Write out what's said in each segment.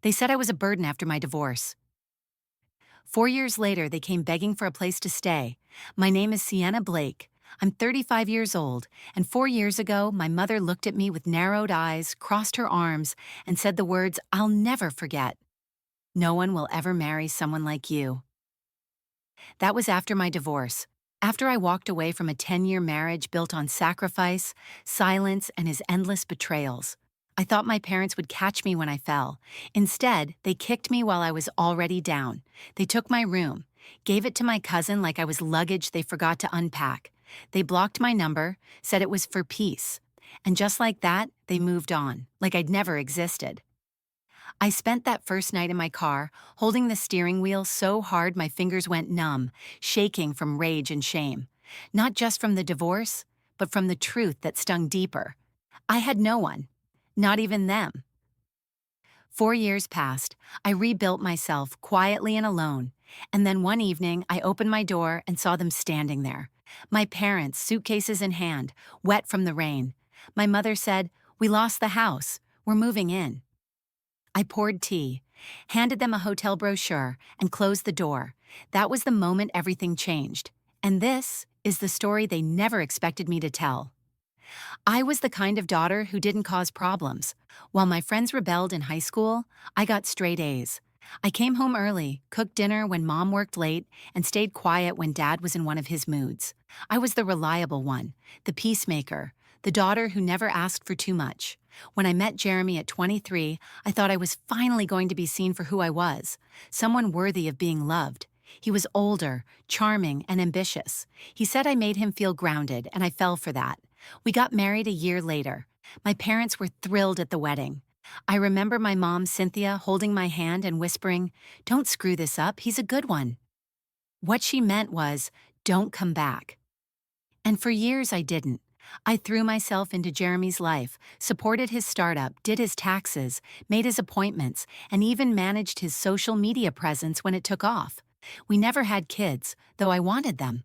They said I was a burden after my divorce. 4 years later, they came begging for a place to stay. My name is Sienna Blake. I'm 35 years old, and 4 years ago, my mother looked at me with narrowed eyes, crossed her arms, and said the words I'll never forget. No one will ever marry someone like you. That was after my divorce. After I walked away from a 10-year marriage built on sacrifice, silence, and his endless betrayals. I thought my parents would catch me when I fell. Instead, they kicked me while I was already down. They took my room, gave it to my cousin like I was luggage they forgot to unpack. They blocked my number, said it was for peace. And just like that, they moved on, like I'd never existed. I spent that first night in my car, holding the steering wheel so hard my fingers went numb, shaking from rage and shame. Not just from the divorce, but from the truth that stung deeper. I had no one, not even them. 4 years passed, I rebuilt myself quietly and alone, and then one evening I opened my door and saw them standing there. My parents, suitcases in hand, wet from the rain. My mother said, "We lost the house. We're moving in." I poured tea, handed them a hotel brochure, and closed the door. That was the moment everything changed. And this is the story they never expected me to tell. I was the kind of daughter who didn't cause problems. While my friends rebelled in high school, I got straight A's. I came home early, cooked dinner when mom worked late, and stayed quiet when dad was in one of his moods. I was the reliable one, the peacemaker, the daughter who never asked for too much. When I met Jeremy at 23, I thought I was finally going to be seen for who I was, someone worthy of being loved. He was older, charming, and ambitious. He said I made him feel grounded, and I fell for that. We got married a year later. My parents were thrilled at the wedding. I remember my mom, Cynthia, holding my hand and whispering, "Don't screw this up, he's a good one." What she meant was, "Don't come back." And for years I didn't. I threw myself into Jeremy's life, supported his startup, did his taxes, made his appointments, and even managed his social media presence when it took off. We never had kids, though I wanted them.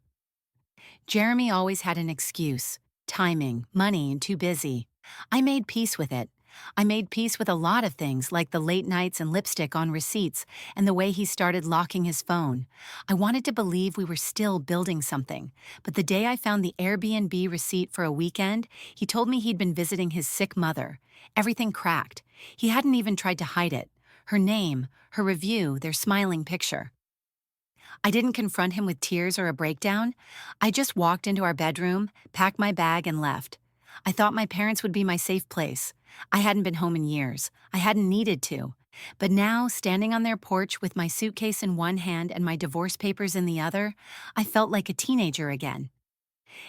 Jeremy always had an excuse: timing, money, and too busy. I made peace with it. I made peace with a lot of things like the late nights and lipstick on receipts and the way he started locking his phone. I wanted to believe we were still building something, but the day I found the Airbnb receipt for a weekend, he told me he'd been visiting his sick mother. Everything cracked. He hadn't even tried to hide it. Her name, her review, their smiling picture. I didn't confront him with tears or a breakdown. I just walked into our bedroom, packed my bag, and left. I thought my parents would be my safe place. I hadn't been home in years. I hadn't needed to. But now, standing on their porch with my suitcase in one hand and my divorce papers in the other, I felt like a teenager again.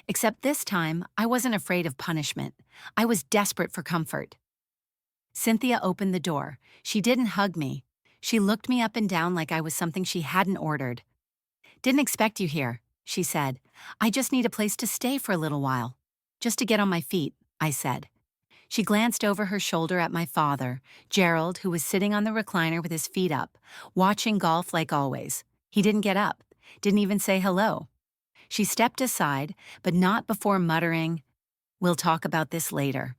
Except this time, I wasn't afraid of punishment. I was desperate for comfort. Cynthia opened the door. She didn't hug me. She looked me up and down like I was something she hadn't ordered. "Didn't expect you here," she said. "I just need a place to stay for a little while. Just to get on my feet," I said. She glanced over her shoulder at my father, Gerald, who was sitting on the recliner with his feet up, watching golf like always. He didn't get up, didn't even say hello. She stepped aside, but not before muttering, "We'll talk about this later."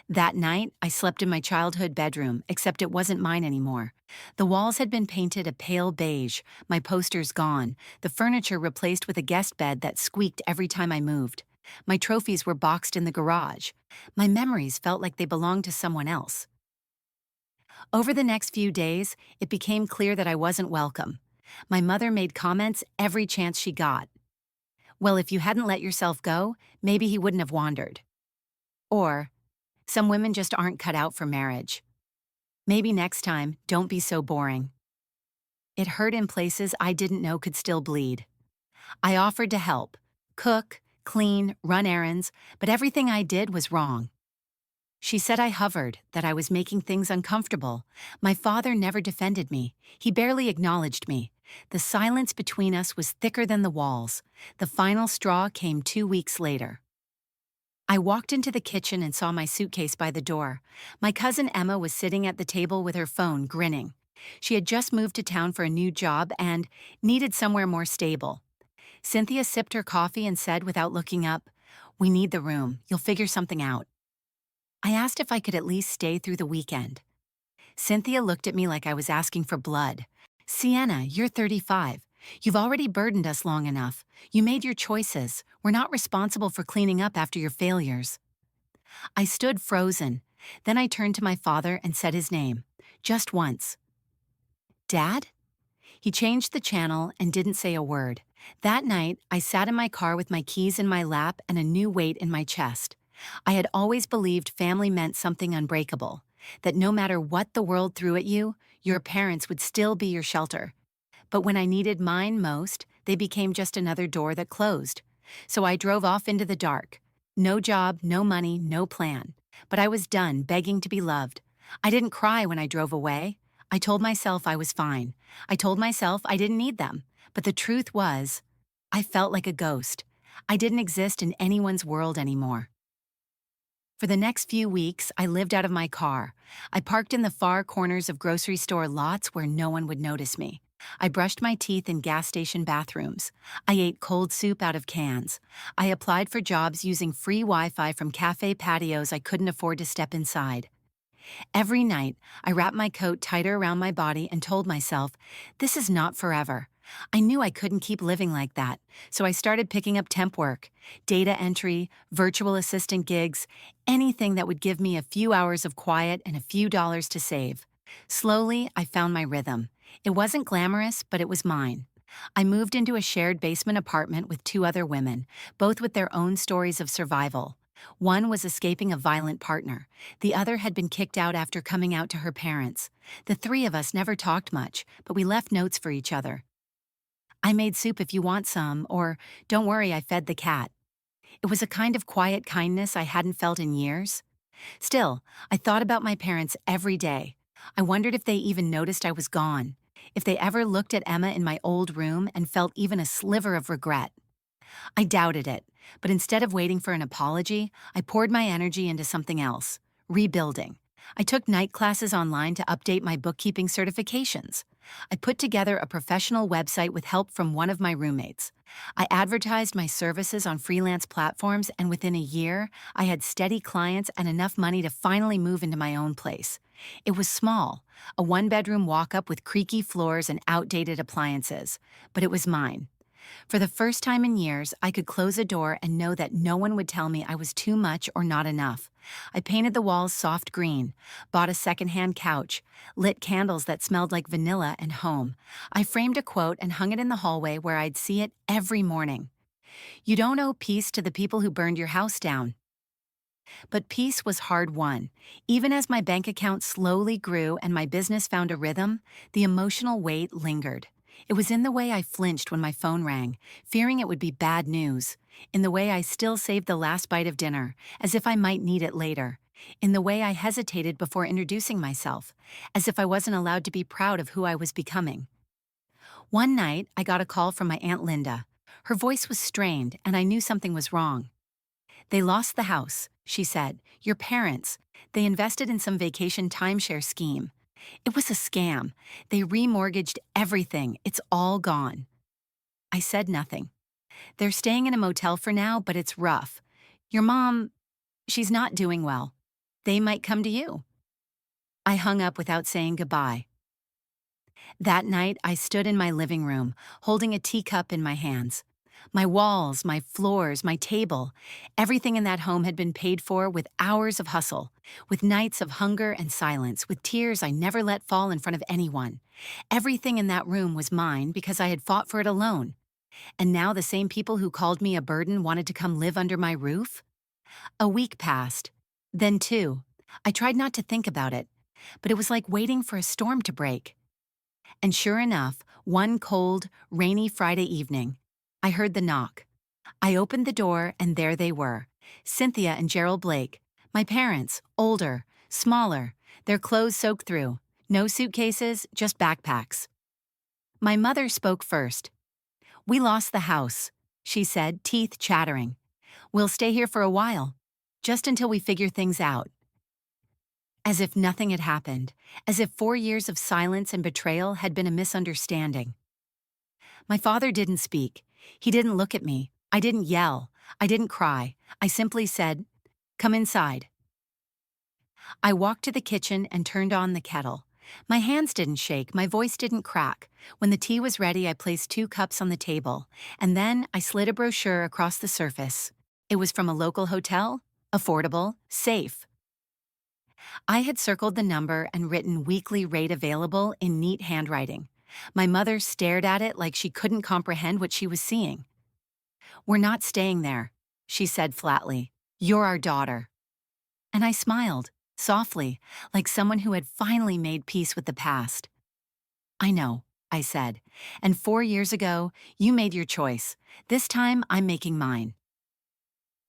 That night, I slept in my childhood bedroom, except it wasn't mine anymore. The walls had been painted a pale beige, my posters gone, the furniture replaced with a guest bed that squeaked every time I moved. My trophies were boxed in the garage. My memories felt like they belonged to someone else. Over the next few days, it became clear that I wasn't welcome. My mother made comments every chance she got. "Well, if you hadn't let yourself go, maybe he wouldn't have wandered." Or, "Some women just aren't cut out for marriage. Maybe next time, don't be so boring." It hurt in places I didn't know could still bleed. I offered to help, cook, clean, run errands, but everything I did was wrong. She said I hovered, that I was making things uncomfortable. My father never defended me. He barely acknowledged me. The silence between us was thicker than the walls. The final straw came 2 weeks later. I walked into the kitchen and saw my suitcase by the door. My cousin Emma was sitting at the table with her phone, grinning. She had just moved to town for a new job and needed somewhere more stable. Cynthia sipped her coffee and said without looking up, "We need the room. You'll figure something out." I asked if I could at least stay through the weekend. Cynthia looked at me like I was asking for blood. Sienna, you're 35. You've already burdened us long enough. You made your choices. We're not responsible for cleaning up after your failures. I stood frozen. Then I turned to my father and said his name. Just once. Dad? He changed the channel and didn't say a word. That night, I sat in my car with my keys in my lap and a new weight in my chest. I had always believed family meant something unbreakable, that no matter what the world threw at you, your parents would still be your shelter. But when I needed mine most, they became just another door that closed. So I drove off into the dark. No job, no money, no plan. But I was done begging to be loved. I didn't cry when I drove away. I told myself I was fine. I told myself I didn't need them. But the truth was, I felt like a ghost. I didn't exist in anyone's world anymore. For the next few weeks, I lived out of my car. I parked in the far corners of grocery store lots where no one would notice me. I brushed my teeth in gas station bathrooms. I ate cold soup out of cans. I applied for jobs using free Wi-Fi from cafe patios I couldn't afford to step inside. Every night, I wrapped my coat tighter around my body and told myself, this is not forever. I knew I couldn't keep living like that, so I started picking up temp work, data entry, virtual assistant gigs, anything that would give me a few hours of quiet and a few dollars to save. Slowly, I found my rhythm. It wasn't glamorous, but it was mine. I moved into a shared basement apartment with two other women, both with their own stories of survival. One was escaping a violent partner. The other had been kicked out after coming out to her parents. The three of us never talked much, but we left notes for each other. I made soup if you want some, or don't worry, I fed the cat. It was a kind of quiet kindness I hadn't felt in years. Still, I thought about my parents every day. I wondered if they even noticed I was gone, if they ever looked at Emma in my old room and felt even a sliver of regret. I doubted it, but instead of waiting for an apology, I poured my energy into something else, rebuilding. I took night classes online to update my bookkeeping certifications. I put together a professional website with help from one of my roommates. I advertised my services on freelance platforms, and within a year, I had steady clients and enough money to finally move into my own place. It was small, a one-bedroom walk-up with creaky floors and outdated appliances, but it was mine. For the first time in years, I could close a door and know that no one would tell me I was too much or not enough. I painted the walls soft green, bought a secondhand couch, lit candles that smelled like vanilla and home. I framed a quote and hung it in the hallway where I'd see it every morning. You don't owe peace to the people who burned your house down. But peace was hard-won. Even as my bank account slowly grew and my business found a rhythm, the emotional weight lingered. It was in the way I flinched when my phone rang, fearing it would be bad news. In the way I still saved the last bite of dinner, as if I might need it later. In the way I hesitated before introducing myself, as if I wasn't allowed to be proud of who I was becoming. One night, I got a call from my Aunt Linda. Her voice was strained, and I knew something was wrong. They lost the house, she said. Your parents. They invested in some vacation timeshare scheme. It was a scam. They remortgaged everything. It's all gone. I said nothing. They're staying in a motel for now, but it's rough. Your mom, she's not doing well. They might come to you. I hung up without saying goodbye. That night, I stood in my living room, holding a teacup in my hands. My walls, my floors, my table, everything in that home had been paid for with hours of hustle, with nights of hunger and silence, with tears I never let fall in front of anyone. Everything in that room was mine because I had fought for it alone. And now the same people who called me a burden wanted to come live under my roof? A week passed. Then two. I tried not to think about it, but it was like waiting for a storm to break. And sure enough, one cold, rainy Friday evening, I heard the knock. I opened the door, and there they were, Cynthia and Gerald Blake, my parents, older, smaller, their clothes soaked through, no suitcases, just backpacks. My mother spoke first. We lost the house, she said, teeth chattering. We'll stay here for a while, just until we figure things out. As if nothing had happened, as if 4 years of silence and betrayal had been a misunderstanding. My father didn't speak. He didn't look at me. I didn't yell. I didn't cry. I simply said, "Come inside." I walked to the kitchen and turned on the kettle. My hands didn't shake, my voice didn't crack. When the tea was ready, I placed 2 cups on the table, and then I slid a brochure across the surface. It was from a local hotel, affordable, safe. I had circled the number and written weekly rate available in neat handwriting. My mother stared at it like she couldn't comprehend what she was seeing. "We're not staying there," she said flatly. "You're our daughter." And I smiled, softly, like someone who had finally made peace with the past. "I know," I said, "and 4 years ago, you made your choice. This time, I'm making mine."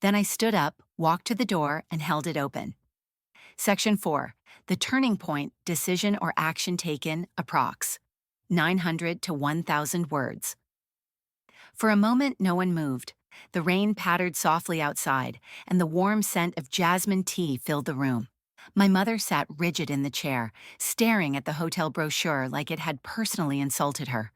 Then I stood up, walked to the door, and held it open. Section 4. The turning point, decision or action taken, approx. 900 to 1,000 words. For a moment, no one moved. The rain pattered softly outside, and the warm scent of jasmine tea filled the room. My mother sat rigid in the chair, staring at the hotel brochure like it had personally insulted her.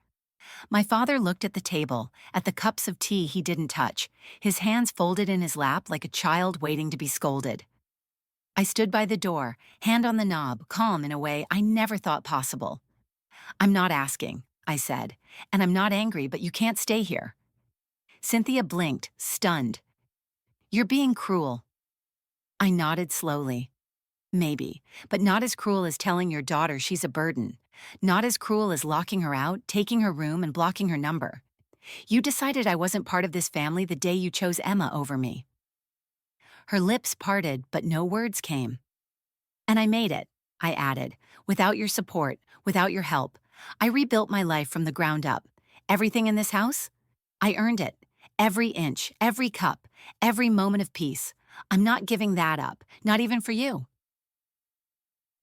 My father looked at the table, at the cups of tea he didn't touch, his hands folded in his lap like a child waiting to be scolded. I stood by the door, hand on the knob, calm in a way I never thought possible. "I'm not asking," I said, "and I'm not angry, but you can't stay here." Cynthia blinked, stunned. "You're being cruel." I nodded slowly. "Maybe, but not as cruel as telling your daughter she's a burden. Not as cruel as locking her out, taking her room, and blocking her number. You decided I wasn't part of this family the day you chose Emma over me." Her lips parted, but no words came. "And I made it," I added, "without your support, without your help. I rebuilt my life from the ground up. Everything in this house? I earned it. Every inch, every cup, every moment of peace. I'm not giving that up, not even for you."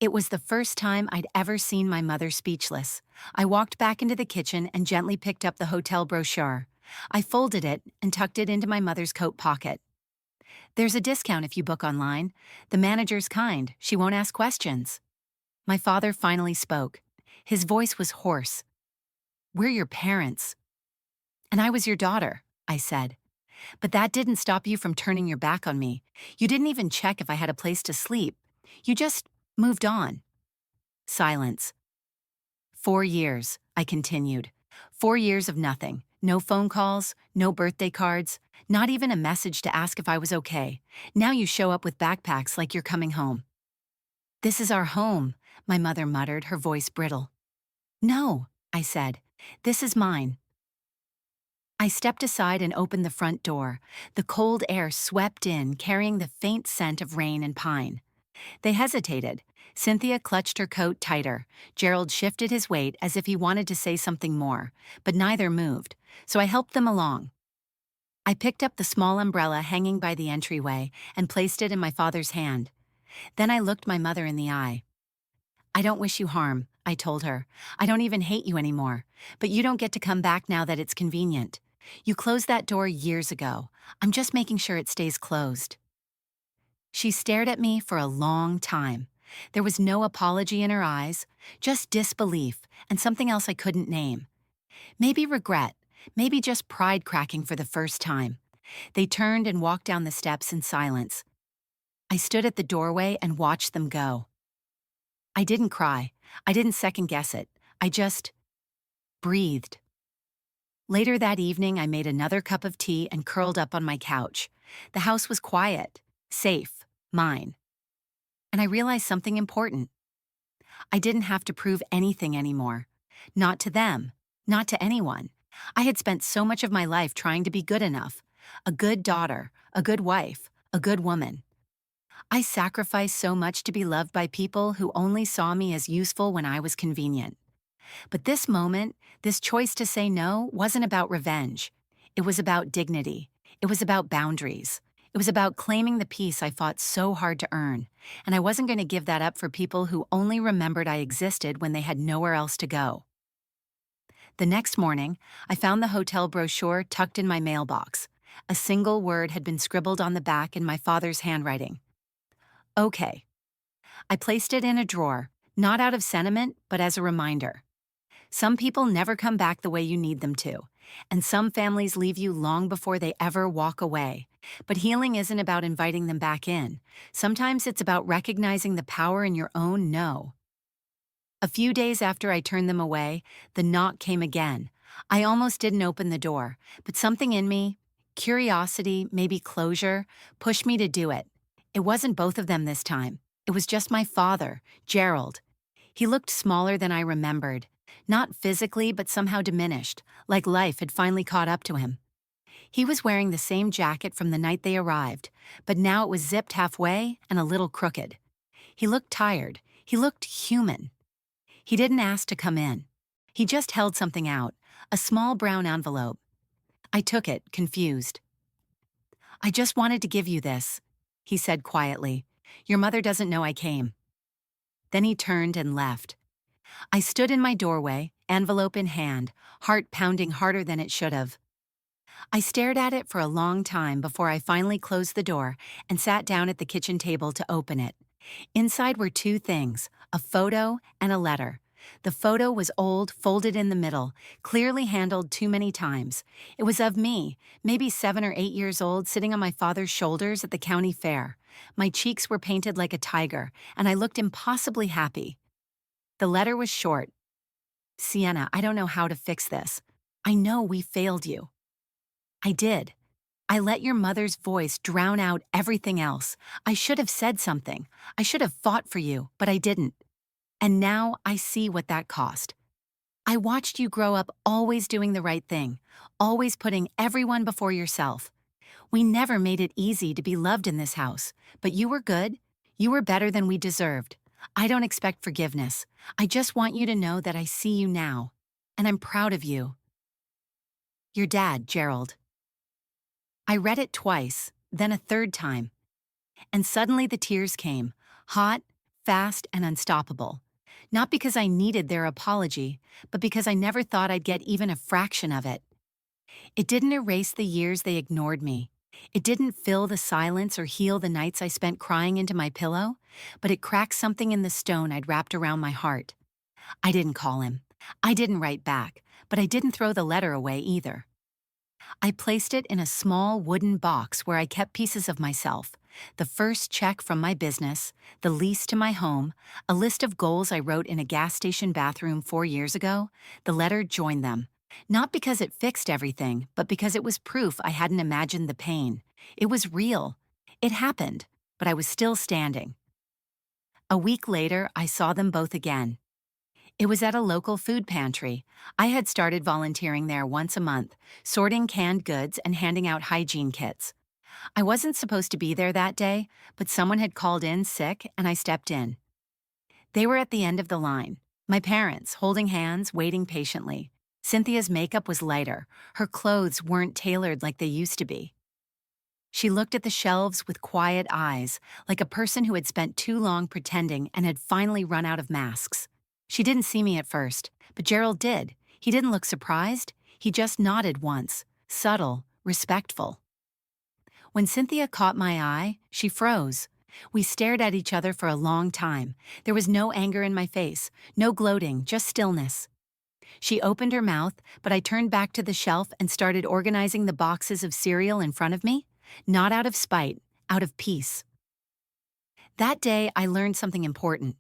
It was the first time I'd ever seen my mother speechless. I walked back into the kitchen and gently picked up the hotel brochure. I folded it and tucked it into my mother's coat pocket. "There's a discount if you book online. The manager's kind, she won't ask questions." My father finally spoke. His voice was hoarse. "We're your parents." "And I was your daughter," I said. "But that didn't stop you from turning your back on me. You didn't even check if I had a place to sleep. You just moved on." Silence. 4 years, I continued. 4 years of nothing. No phone calls, no birthday cards, not even a message to ask if I was okay. Now you show up with backpacks like you're coming home. "This is our home," my mother muttered, her voice brittle. "No," I said. "This is mine." I stepped aside and opened the front door. The cold air swept in, carrying the faint scent of rain and pine. They hesitated. Cynthia clutched her coat tighter. Gerald shifted his weight as if he wanted to say something more, but neither moved, so I helped them along. I picked up the small umbrella hanging by the entryway and placed it in my father's hand. Then I looked my mother in the eye. "I don't wish you harm," I told her. "I don't even hate you anymore, but you don't get to come back now that it's convenient. You closed that door years ago. I'm just making sure it stays closed." She stared at me for a long time. There was no apology in her eyes, just disbelief and something else I couldn't name. Maybe regret, maybe just pride cracking for the first time. They turned and walked down the steps in silence. I stood at the doorway and watched them go. I didn't cry. I didn't second guess it. I just breathed. Later that evening, I made another cup of tea and curled up on my couch. The house was quiet, safe, mine. And I realized something important. I didn't have to prove anything anymore. Not to them, not to anyone. I had spent so much of my life trying to be good enough. A good daughter, a good wife, a good woman. I sacrificed so much to be loved by people who only saw me as useful when I was convenient. But this moment, this choice to say no, wasn't about revenge. It was about dignity. It was about boundaries. It was about claiming the peace I fought so hard to earn, and I wasn't going to give that up for people who only remembered I existed when they had nowhere else to go. The next morning, I found the hotel brochure tucked in my mailbox. A single word had been scribbled on the back in my father's handwriting. "Okay." I placed it in a drawer, not out of sentiment, but as a reminder. Some people never come back the way you need them to, and some families leave you long before they ever walk away. But healing isn't about inviting them back in. Sometimes it's about recognizing the power in your own no. A few days after I turned them away, the knock came again. I almost didn't open the door, but something in me, curiosity, maybe closure, pushed me to do it. It wasn't both of them this time. It was just my father, Gerald. He looked smaller than I remembered. Not physically, but somehow diminished, like life had finally caught up to him. He was wearing the same jacket from the night they arrived, but now it was zipped halfway and a little crooked. He looked tired. He looked human. He didn't ask to come in. He just held something out, a small brown envelope. I took it, confused. "I just wanted to give you this," he said quietly. "Your mother doesn't know I came." Then he turned and left. I stood in my doorway, envelope in hand, heart pounding harder than it should have. I stared at it for a long time before I finally closed the door and sat down at the kitchen table to open it. Inside were two things, a photo and a letter. The photo was old, folded in the middle, clearly handled too many times. It was of me, maybe 7 or 8 years old, sitting on my father's shoulders at the county fair. My cheeks were painted like a tiger, and I looked impossibly happy. The letter was short. "Sienna, I don't know how to fix this. I know we failed you." I did. I let your mother's voice drown out everything else. I should have said something. I should have fought for you, but I didn't. And now I see what that cost. I watched you grow up always doing the right thing, always putting everyone before yourself. We never made it easy to be loved in this house, but you were good. You were better than we deserved. I don't expect forgiveness. I just want you to know that I see you now, and I'm proud of you. Your dad, Gerald. I read it twice, then a third time, and suddenly the tears came, hot, fast, and unstoppable. Not because I needed their apology, but because I never thought I'd get even a fraction of it. It didn't erase the years they ignored me. It didn't fill the silence or heal the nights I spent crying into my pillow, but it cracked something in the stone I'd wrapped around my heart. I didn't call him. I didn't write back, but I didn't throw the letter away either. I placed it in a small wooden box where I kept pieces of myself, the first check from my business, the lease to my home, a list of goals I wrote in a gas station bathroom 4 years ago. The letter joined them. Not because it fixed everything, but because it was proof I hadn't imagined the pain. It was real. It happened, but I was still standing. A week later, I saw them both again. It was at a local food pantry. I had started volunteering there once a month, sorting canned goods and handing out hygiene kits. I wasn't supposed to be there that day, but someone had called in sick and I stepped in. They were at the end of the line, my parents, holding hands, waiting patiently. Cynthia's makeup was lighter. Her clothes weren't tailored like they used to be. She looked at the shelves with quiet eyes, like a person who had spent too long pretending and had finally run out of masks. She didn't see me at first, but Gerald did. He didn't look surprised. He just nodded once, subtle, respectful. When Cynthia caught my eye, she froze. We stared at each other for a long time. There was no anger in my face, no gloating, just stillness. She opened her mouth, but I turned back to the shelf and started organizing the boxes of cereal in front of me, not out of spite, out of peace. That day, I learned something important.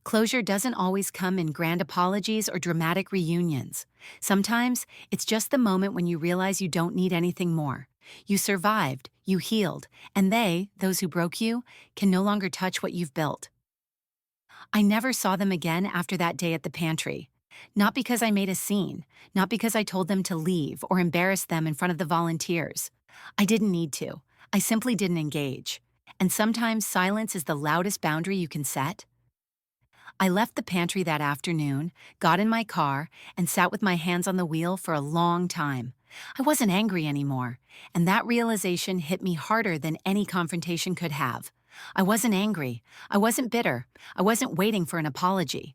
Closure doesn't always come in grand apologies or dramatic reunions. Sometimes, it's just the moment when you realize you don't need anything more. You survived, you healed, and they, those who broke you, can no longer touch what you've built. I never saw them again after that day at the pantry. Not because I made a scene, not because I told them to leave or embarrassed them in front of the volunteers. I didn't need to. I simply didn't engage. And sometimes silence is the loudest boundary you can set. I left the pantry that afternoon, got in my car, and sat with my hands on the wheel for a long time. I wasn't angry anymore, and that realization hit me harder than any confrontation could have. I wasn't angry. I wasn't bitter. I wasn't waiting for an apology.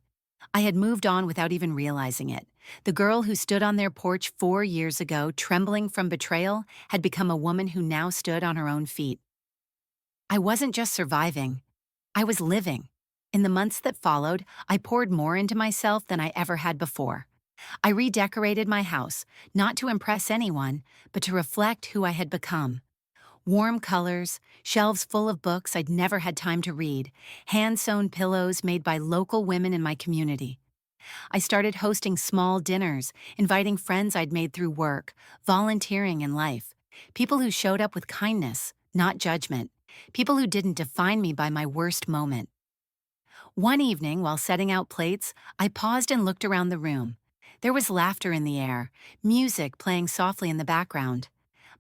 I had moved on without even realizing it. The girl who stood on their porch 4 years ago, trembling from betrayal, had become a woman who now stood on her own feet. I wasn't just surviving. I was living. In the months that followed, I poured more into myself than I ever had before. I redecorated my house, not to impress anyone, but to reflect who I had become. Warm colors, shelves full of books I'd never had time to read, hand-sewn pillows made by local women in my community. I started hosting small dinners, inviting friends I'd made through work, volunteering in life. People who showed up with kindness, not judgment. People who didn't define me by my worst moment. One evening, while setting out plates, I paused and looked around the room. There was laughter in the air, music playing softly in the background.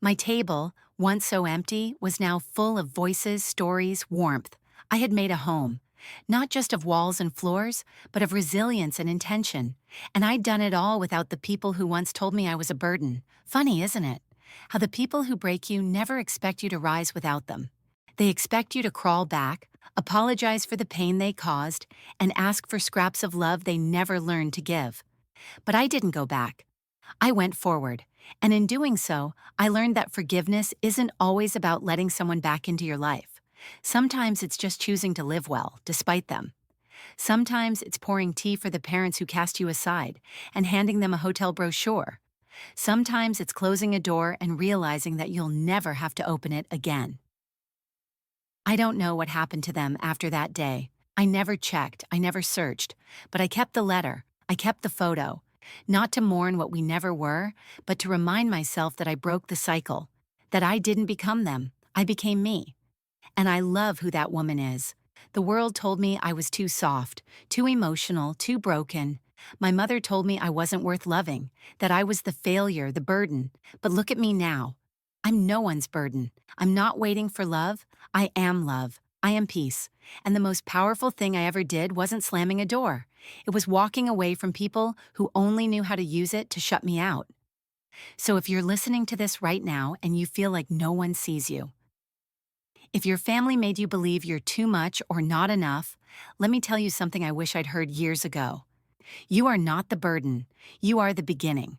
My table, once so empty, was now full of voices, stories, warmth. I had made a home, not just of walls and floors, but of resilience and intention. And I'd done it all without the people who once told me I was a burden. Funny, isn't it? How the people who break you never expect you to rise without them. They expect you to crawl back, apologize for the pain they caused, and ask for scraps of love they never learned to give. But I didn't go back. I went forward, and in doing so, I learned that forgiveness isn't always about letting someone back into your life. Sometimes it's just choosing to live well, despite them. Sometimes it's pouring tea for the parents who cast you aside and handing them a hotel brochure. Sometimes it's closing a door and realizing that you'll never have to open it again. I don't know what happened to them after that day. I never checked, I never searched, but I kept the letter, I kept the photo. Not to mourn what we never were, but to remind myself that I broke the cycle, that I didn't become them, I became me. And I love who that woman is. The world told me I was too soft, too emotional, too broken. My mother told me I wasn't worth loving, that I was the failure, the burden. But look at me now. I'm no one's burden. I'm not waiting for love. I am love. I am peace. And the most powerful thing I ever did wasn't slamming a door. It was walking away from people who only knew how to use it to shut me out. So if you're listening to this right now and you feel like no one sees you, if your family made you believe you're too much or not enough, let me tell you something I wish I'd heard years ago. You are not the burden. You are the beginning.